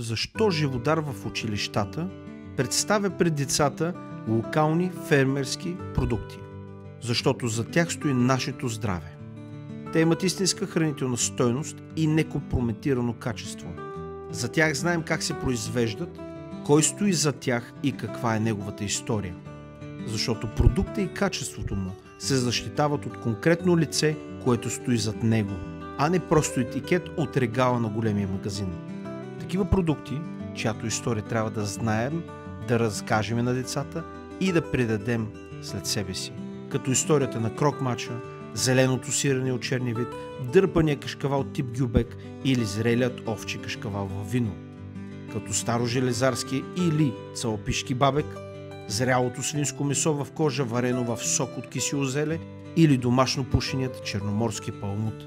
Защо Живодар в училищата представя пред децата локални фермерски продукти? Защото за тях стои нашето здраве. Те имат истинска хранителна стойност и некомпрометирано качество. За тях знаем как се произвеждат, кой стои за тях и каква е неговата история. Защото продукта и качеството му се защитават от конкретно лице, което стои зад него, а не просто етикет от регала на големия магазин. Такива продукти, чиято история трябва да знаем, да разкажем на децата и да предадем след себе си. Като историята на крок-мача, зеленото сирене от черни вид, дърпания кашкавал тип гюбек или зрелият овчи кашкавал във вино. Като старо-железарски или цалапишки бабек, зрялото свинско месо в кожа, варено в сок от кисело зеле или домашно пушеният черноморски палмут.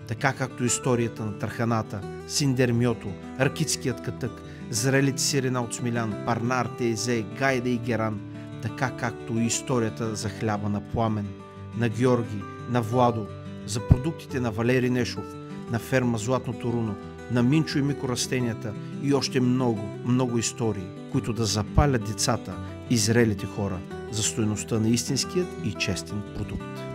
Така както историята на тарханата, синдермиото, ракитският катък, зрелите сирена от Смилян, парнар, тейзе, гайда и геран, така както и историята за хляба на Пламен, на Георги, на Владо, за продуктите на Валери Нешов, на ферма Златното руно, на Минчо и Мико растенията и още много, много истории, които да запалят децата и зрелите хора за стойността на истинският и честен продукт.